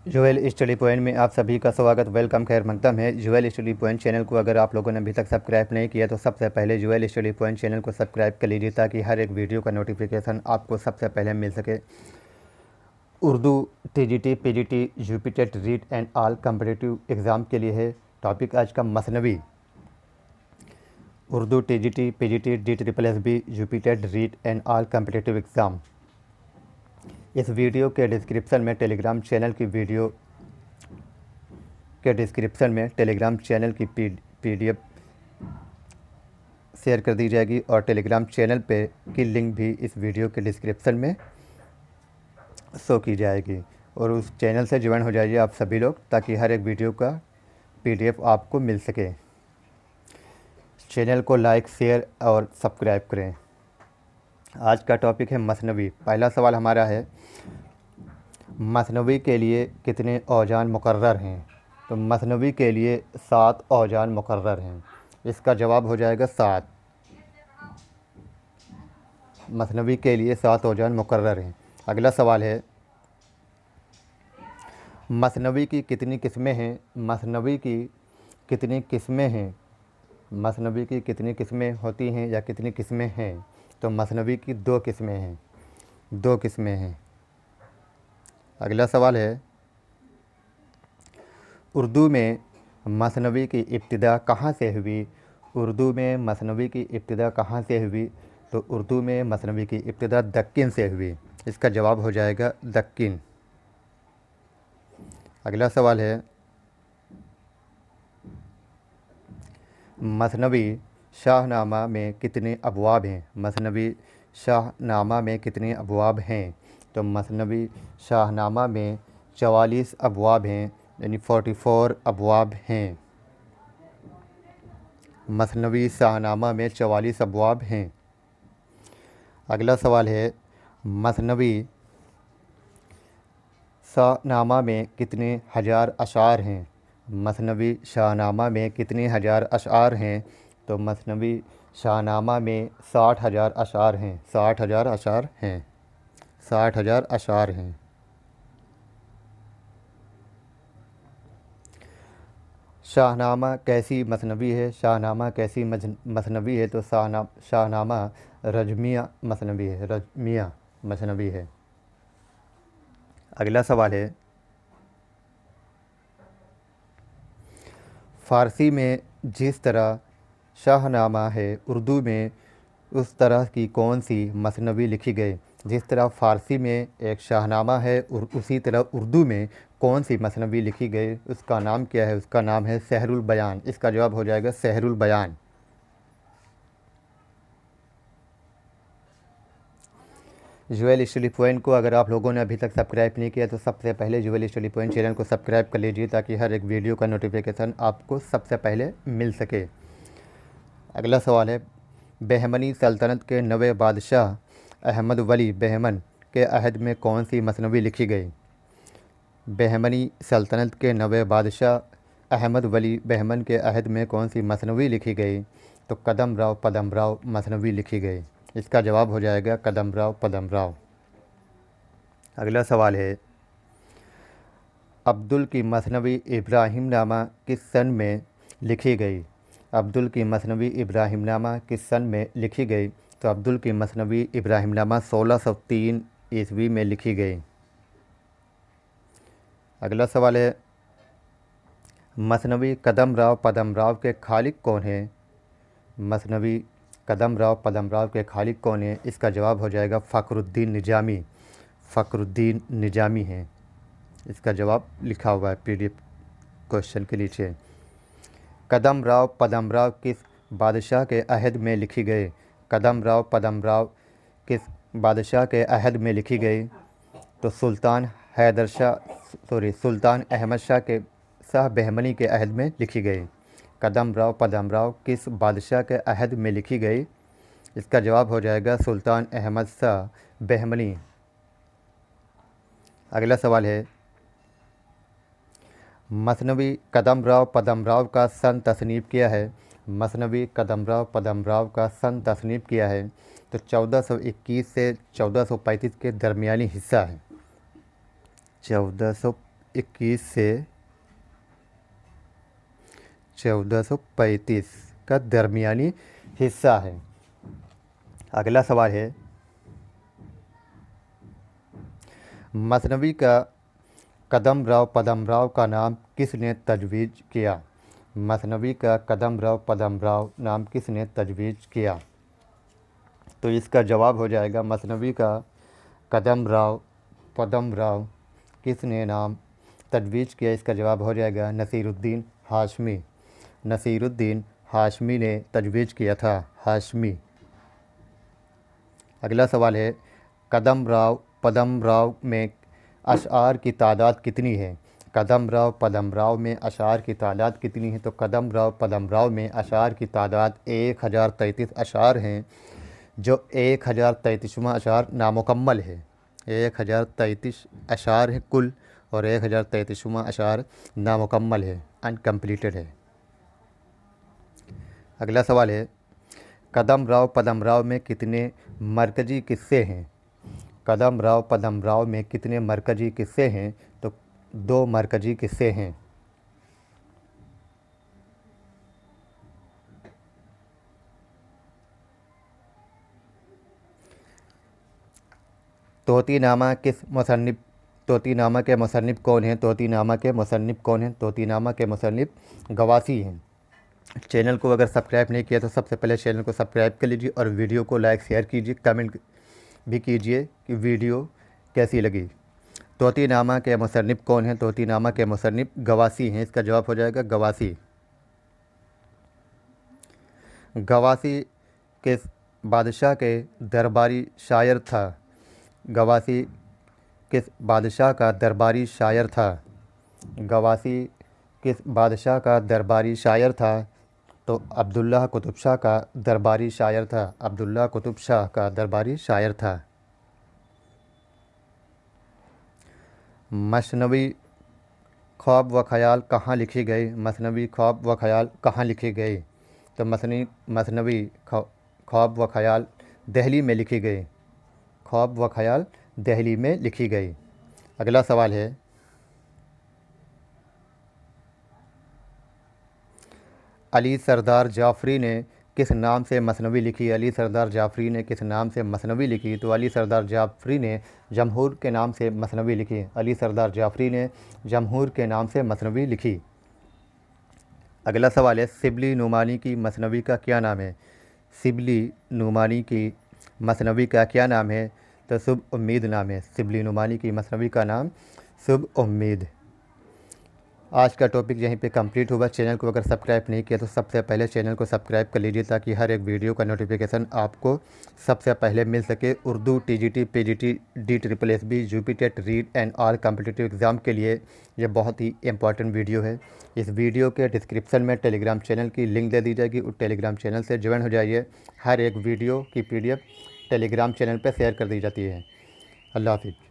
Jewel study point में आप सभी का स्वागत, वेलकम, खैर मकदम है। ज्वेल स्टडी पॉइंट चैनल को अगर आप लोगों ने अभी तक सब्सक्राइब नहीं किया तो सबसे पहले ज्वेल स्टडी पॉइंट चैनल को सब्सक्राइब कर लीजिए ताकि हर एक वीडियो का नोटिफिकेशन आपको सबसे पहले मिल सके। Urdu TGT, PGT, UPTET, REET and all competitive exam के लिए है टॉपिक आज का मसनवी। Urdu TGT, PGT, DSSB, UPTET, REET and all competitive exam. इस वीडियो के डिस्क्रिप्शन में टेलीग्राम चैनल की PDF शेयर कर दी जाएगी और टेलीग्राम चैनल पे की लिंक भी इस वीडियो के डिस्क्रिप्शन में शो की जाएगी और उस चैनल से ज्वाइन हो जाइए आप सभी लोग ताकि हर एक वीडियो का PDF आपको मिल सके। चैनल को लाइक, शेयर और सब्सक्राइब करें। आज का टॉपिक है मसनवी। पहला सवाल हमारा है, मसनवी के लिए कितने औजान मुकर्रर हैं? तो मसनवी के लिए 7 औजान मुकर्रर हैं। इसका जवाब हो जाएगा 7। मसनवी के लिए 7 औजान मुकर्रर हैं। अगला सवाल है, मसनवी की कितनी किस्में हैं? मसनवी की कितनी किस्में हैं? मसनवी की कितनी किस्में होती हैं या कितनी किस्में हैं? तो मसनवी की 2 किस्में हैं। 2 किस्में हैं। अगला सवाल है, उर्दू में मसनवी की इब्तिदा कहाँ से हुई? उर्दू में मसनवी की इब्तिदा कहाँ से हुई? तो उर्दू में मसनवी की इब्तिदा दक्किन से हुई। इसका जवाब हो जाएगा दक्किन। अगला सवाल है, मसनवी शाहनामा में कितने अबवाब हैं? मसनवी शाहनामा में कितने अबवाब हैं? तो मसनवी शाहनामा में 44 अबवाब हैं, यानी 44 अबवाब हैं। मसनवी शाहनामा में 44 अबवाब हैं। अगला सवाल है, मसनवी शाहनामा में कितने हज़ार अशार हैं? मसनवी शाहनामा में कितने हज़ार अशार हैं? तो मसनवी शाहनामा में 60,000 अशार हैं। 60,000 अशार हैं। 60,000 अशार हैं। शाहनामा कैसी मसनवी है? शाहनामा कैसी मसनवी है? तो शाहनामा रजमिया मसनवी है। रजमिया मसनवी है। अगला सवाल है, फ़ारसी में जिस तरह शाहनामा है उर्दू में उस तरह की कौन सी मसनवी लिखी गई? जिस तरह फ़ारसी में एक शाहनामा है और उसी तरह उर्दू में कौन सी मसनवी लिखी गई, उसका नाम क्या है? उसका नाम है सहरुल बयान। इसका जवाब हो जाएगा सहरुल बयान। ज्वेल स्टडी पॉइंट को अगर आप लोगों ने अभी तक सब्सक्राइब नहीं किया तो सबसे पहले ज्वेल स्टडी पॉइंट चैनल को सब्सक्राइब कर लीजिए ताकि हर एक वीडियो का नोटिफिकेशन आपको सबसे पहले मिल सके। अगला सवाल है, बहमनी सल्तनत के नवे बादशाह अहमद वली बहमन के अहद में कौन सी मसनवी लिखी गई? बहमनी सल्तनत के नवे बादशाह अहमद वली बहमन के अहद में कौन सी मसनवी लिखी गई? तो कदम राव पदम राव मसनवी लिखी गई। इसका जवाब हो जाएगा कदम राव पदम राव। अगला सवाल है, अब्दुल की मसनवी इब्राहिमनामा किस सन में लिखी गई? अब्दुल की मसनवी इब्राहिमनामा किस सन में लिखी गई? तो अब्दुल की मसनवी इब्राहिमनामा 1603 ईस्वी में लिखी गई। अगला सवाल है, मसनवी कदम राव पदम राव के खालिक कौन हैं? मसनवी कदम राव पदम राव के खालिक कौन हैं? इसका जवाब हो जाएगा फ़खरुद्दीन निजामी। फ़खरुद्दीन निजामी हैं। इसका जवाब लिखा हुआ है PDF क्वेश्चन के नीचे। कदम राव पदम राव किस बादशाह के अहद में लिखी गई? कदम राव पदम राव किस बादशाह के अहद में लिखी गई? तो सुल्तान अहमद शाह बहमनी के अहद में लिखी गई। कदम राव पदम राव किस बादशाह के अहद में लिखी गई? इसका जवाब हो जाएगा सुल्तान अहमद शाह बहमनी। अगला सवाल है, मसनवी कदम राव पदम राव का सन तसनीफ़ किया है? मसनवी कदम राव पदम राव का सन तसनीफ़ किया है तो 1421 से 1435 के दरमियानी हिस्सा है। 1421 1421 से 1435 का दरमियानी हिस्सा है। अगला सवाल है, मसनवी का कदमराव पदमराव का नाम किसने तजवीज़ किया? मसनवी का कदमराव पदमराव नाम किसने तजवीज़ किया? तो इसका जवाब हो जाएगा, मसनवी का कदमराव पदमराव किसने नाम तजवीज़ किया? इसका जवाब हो जाएगा नसीरुद्दीन हाशमी। नसीरुद्दीन हाशमी ने तजवीज़ किया था, हाशमी। अगला सवाल है, कदमराव पदमराव में अशआर की तादाद कितनी है? कदमराव पदमराव में अशआर की तादाद कितनी है? तो कदमराव पदमराव में अशआर की तादाद 1033 अशआर हैं, जो 1033वां अशआर नामुकम्मल है। 1033 अशआर है कुल, और 1033वां अशआर नामुकम्मल है, अनकम्प्लीटेड है। अगला सवाल है, कदमराव पदमराव में कितने मरकज़ी किस्से हैं? कदमराव पदमराव में कितने मरकज़ी किस्से हैं? तो 2 मरकज़ी किस्से हैं। तोतीनामा तोतीनामा के मुसन्निफ़ कौन हैं? तोतीनामा के मुसन्निफ़ कौन हैं? तोतीनामा के मुसन्निफ़ गवासी हैं। चैनल को अगर सब्सक्राइब नहीं किया तो सबसे पहले चैनल को सब्सक्राइब कर लीजिए और वीडियो को लाइक शेयर कीजिए, कमेंट भी कीजिए कि वीडियो कैसी लगी। तोतीनामा के मुसन्निफ़ कौन हैं? तोतीनामा के मुसन्निफ़ गवासी हैं। इसका जवाब हो जाएगा गवासी। गवासी किस बादशाह के दरबारी शायर था? गवासी किस बादशाह का दरबारी शायर था? गवासी किस बादशाह का दरबारी शायर था? तो अब्दुल्लाह कुतुब शाह का दरबारी शायर था। अब्दुल्लाह कुतुब शाह का दरबारी शायर था। मसनवी ख्वाब व ख़याल कहाँ लिखी गई? मसनवी ख्वाब व ख़याल कहाँ लिखी गई? तो मसनवी ख्वाब व ख़याल दिल्ली में लिखी गई। ख्वाब व ख़याल दिल्ली में लिखी गई। अगला सवाल है, अली सरदार जाफ़री ने किस नाम से मसनवी लिखी? अली सरदार जाफ़री ने किस नाम से मसनवी लिखी? तो अली सरदार जाफ़री ने जमहूर के नाम से मसनवी लिखी। अली सरदार जाफ़री ने जमहूर के नाम से मसनवी लिखी। अगला सवाल है, शिबली नुमानी की मसनवी का क्या नाम है? शिबली नुमानी की मसनवी का क्या नाम है? तो शुभ उम्मीद नाम है। शिबली नुमानी की मसनवी का नाम शुभ उम्मीद। आज का टॉपिक यहीं पे कंप्लीट हुआ। चैनल को अगर सब्सक्राइब नहीं किया तो सबसे पहले चैनल को सब्सक्राइब कर लीजिए, ताकि हर एक वीडियो का नोटिफिकेशन आपको सबसे पहले मिल सके। Urdu, TGT, PGT, DSSB, UP TET, REET and all competitive exam के लिए ये बहुत ही इंपॉर्टेंट वीडियो है। इस वीडियो के डिस्क्रिप्शन में टेलीग्राम चैनल की लिंक दे दी जाएगी। उस टेलीग्राम चैनल से ज्वाइन हो जाइए। हर एक वीडियो की PDF टेलीग्राम चैनल पर शेयर कर दी जाती है। अल्लाह हाफिज़।